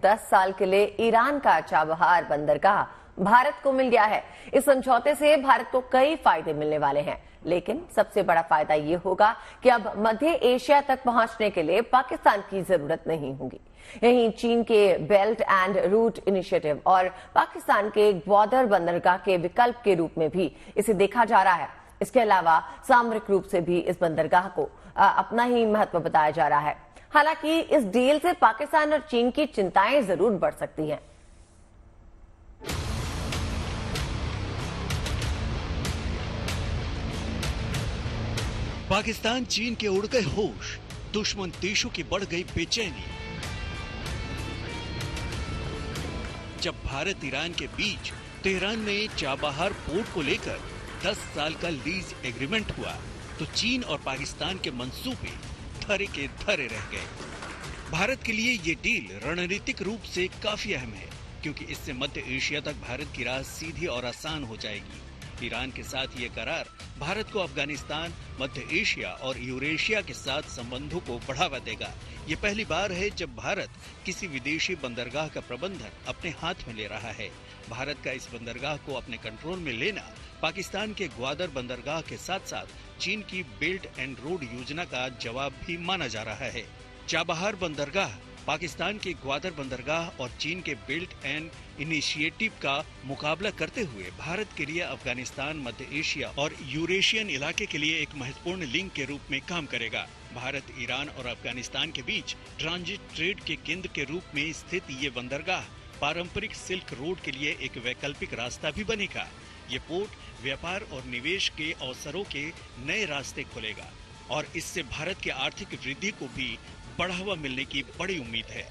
10 साल के लिए ईरान का चाबहार बंदरगाह भारत को मिल गया है। इस समझौते से भारत को कई फायदे मिलने वाले हैं, लेकिन सबसे बड़ा फायदा ये होगा कि अब मध्य एशिया तक पहुंचने के लिए पाकिस्तान की जरूरत नहीं होगी। यहीं चीन के बेल्ट एंड रूट इनिशिएटिव और पाकिस्तान के ग्वादर बंदरगाह के विकल्प के रूप में भी इसे देखा जा रहा है। इसके अलावा सामरिक रूप से भी इस बंदरगाह को अपना ही महत्व बताया जा रहा है। हालांकि इस डील से पाकिस्तान और चीन की चिंताएं जरूर बढ़ सकती हैं। पाकिस्तान चीन के उड़ गए होश, दुश्मन देशों की बढ़ गई बेचैनी। जब भारत ईरान के बीच तेहरान में चाबहार पोर्ट को लेकर 10 साल का लीज एग्रीमेंट हुआ, तो चीन और पाकिस्तान के मंसूबे धरे के धरे रह गए। भारत के लिए ये डील रणनीतिक रूप से काफी अहम है, क्योंकि इससे मध्य एशिया तक भारत की राह सीधी और आसान हो जाएगी। ईरान के साथ ये करार भारत को अफगानिस्तान, मध्य एशिया और यूरेशिया के साथ संबंधों को बढ़ावा देगा। ये पहली बार है जब भारत किसी विदेशी बंदरगाह का प्रबंधन अपने हाथ में ले रहा है। भारत का इस बंदरगाह को अपने कंट्रोल में लेना पाकिस्तान के ग्वादर बंदरगाह के साथ साथ चीन की बेल्ट एंड रोड योजना का जवाब भी माना जा रहा है। चाबहार बंदरगाह पाकिस्तान के ग्वादर बंदरगाह और चीन के बेल्ट एंड इनिशिएटिव का मुकाबला करते हुए भारत के लिए अफगानिस्तान, मध्य एशिया और यूरेशियन इलाके के लिए एक महत्वपूर्ण लिंक के रूप में काम करेगा। भारत, ईरान और अफगानिस्तान के बीच ट्रांजिट ट्रेड के केंद्र के रूप में स्थित ये बंदरगाह पारंपरिक सिल्क रोड के लिए एक वैकल्पिक रास्ता भी बनेगा। ये पोर्ट व्यापार और निवेश के अवसरों के नए रास्ते खोलेगा और इससे भारत की आर्थिक वृद्धि को भी बढ़ावा मिलने की बड़ी उम्मीद है।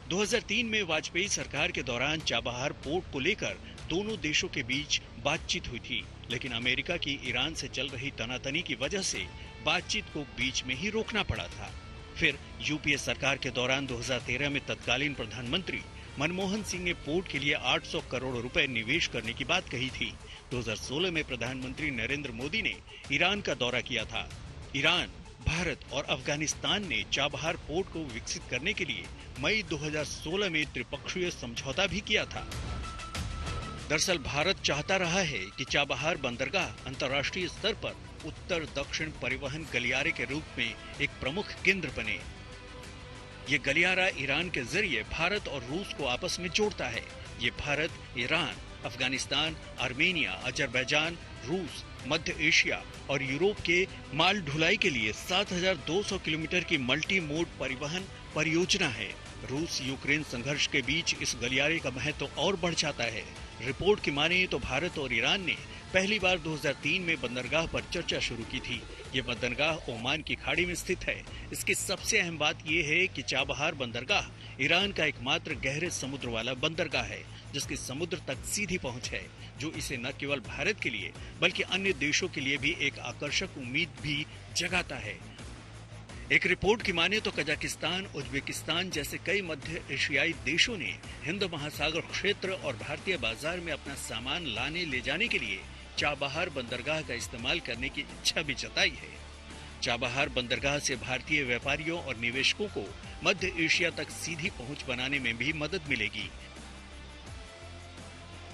2003 में वाजपेयी सरकार के दौरान चाबहार पोर्ट को लेकर दोनों देशों के बीच बातचीत हुई थी, लेकिन अमेरिका की ईरान से चल रही तनातनी की वजह से बातचीत को बीच में ही रोकना पड़ा था। फिर यूपीए सरकार के दौरान 2013 में तत्कालीन प्रधानमंत्री मनमोहन सिंह ने पोर्ट के लिए 800 करोड़ रुपए निवेश करने की बात कही थी। 2016 में प्रधानमंत्री नरेंद्र मोदी ने ईरान का दौरा किया था। ईरान, भारत और अफगानिस्तान ने चाबहार पोर्ट को विकसित करने के लिए मई 2016 में त्रिपक्षीय समझौता भी किया था। दरअसल भारत चाहता रहा है कि चाबहार बंदरगाह अंतर्राष्ट्रीय स्तर पर उत्तर दक्षिण परिवहन गलियारे के रूप में एक प्रमुख केंद्र बने। ये गलियारा ईरान के जरिए भारत और रूस को आपस में जोड़ता है। ये Bharat, Iran, Afghanistan, Armenia, Azerbaijan, रूस, मध्य एशिया और यूरोप के माल ढुलाई के लिए 7,200 किलोमीटर की मल्टी मोड परिवहन परियोजना है। रूस यूक्रेन संघर्ष के बीच इस गलियारे का महत्व और बढ़ जाता है। रिपोर्ट की माने तो भारत और ईरान ने पहली बार 2003 में बंदरगाह पर चर्चा शुरू की थी। ये बंदरगाह ओमान की खाड़ी में स्थित है। इसकी सबसे अहम बात यह है कि चाबहार बंदरगाह ईरान का एकमात्र गहरे समुद्र वाला बंदरगाह है, जिसकी समुद्र तक सीधी पहुंच है, जो इसे न केवल भारत के लिए बल्कि अन्य देशों के लिए भी एक आकर्षक उम्मीद भी जगाता है। एक रिपोर्ट की माने तो कजाकिस्तान, उज्बेकिस्तान जैसे कई मध्य एशियाई देशों ने हिंद महासागर क्षेत्र और भारतीय बाजार में अपना सामान लाने ले जाने के लिए चाबहार बंदरगाह का इस्तेमाल करने की इच्छा भी जताई है। चाबहार बंदरगाह से भारतीय व्यापारियों और निवेशकों को मध्य एशिया तक सीधी पहुंच बनाने में भी मदद मिलेगी।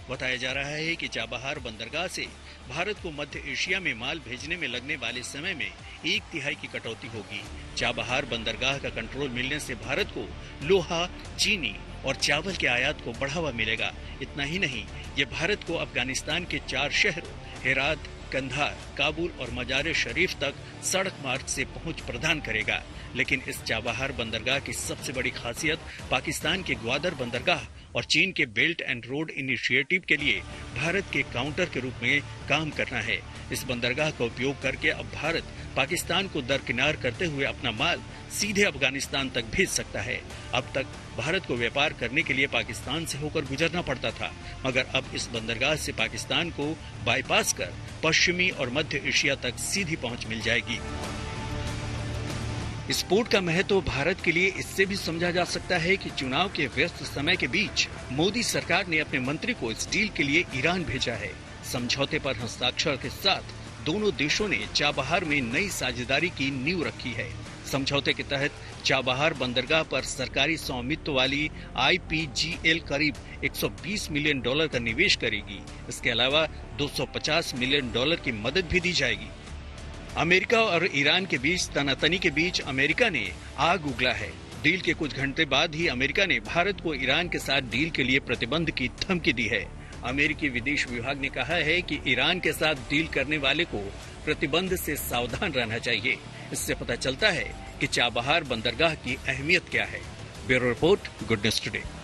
बताया जा रहा है कि चाबहार बंदरगाह से भारत को मध्य एशिया में माल भेजने में लगने वाले समय में 1/3 की कटौती होगी। चाबहार बंदरगाह का कंट्रोल मिलने से भारत को लोहा, चीनी और चावल के आयात को बढ़ावा मिलेगा। इतना ही नहीं, ये भारत को अफगानिस्तान के 4 शहरों हेरात, कंधार, काबुल और मजार शरीफ तक सड़क मार्ग से पहुंच प्रदान करेगा। लेकिन इस चाबहार बंदरगाह की सबसे बड़ी खासियत पाकिस्तान के ग्वादर बंदरगाह और चीन के बेल्ट एंड रोड इनिशिएटिव के लिए भारत के काउंटर के रूप में काम करना है। इस बंदरगाह का उपयोग करके अब भारत पाकिस्तान को दरकिनार करते हुए अपना माल सीधे अफगानिस्तान तक भेज सकता है। अब तक भारत को व्यापार करने के लिए पाकिस्तान से होकर गुजरना पड़ता था, मगर अब इस बंदरगाह से पाकिस्तान को बाईपास कर पश्चिमी और मध्य एशिया तक सीधी पहुंच मिल जाएगी। इस पोर्ट का महत्व भारत के लिए इससे भी समझा जा सकता है कि चुनाव के व्यस्त समय के बीच मोदी सरकार ने अपने मंत्री को इस डील के लिए ईरान भेजा है। समझौते पर हस्ताक्षर के साथ दोनों देशों ने चाबहार में नई साझेदारी की नींव रखी है। समझौते के तहत चाबहार बंदरगाह पर सरकारी स्वामित्व वाली IPGL करीब $120 मिलियन का निवेश करेगी। इसके अलावा $250 मिलियन की मदद भी दी जाएगी। अमेरिका और ईरान के बीच तनातनी के बीच अमेरिका ने आग उगला है। डील के कुछ घंटे बाद ही अमेरिका ने भारत को ईरान के साथ डील के लिए प्रतिबंध की धमकी दी है। अमेरिकी विदेश विभाग ने कहा है कि ईरान के साथ डील करने वाले को प्रतिबंध से सावधान रहना चाहिए। इससे पता चलता है कि चाबहार बंदरगाह की अहमियत क्या है। Bureau report, good news today.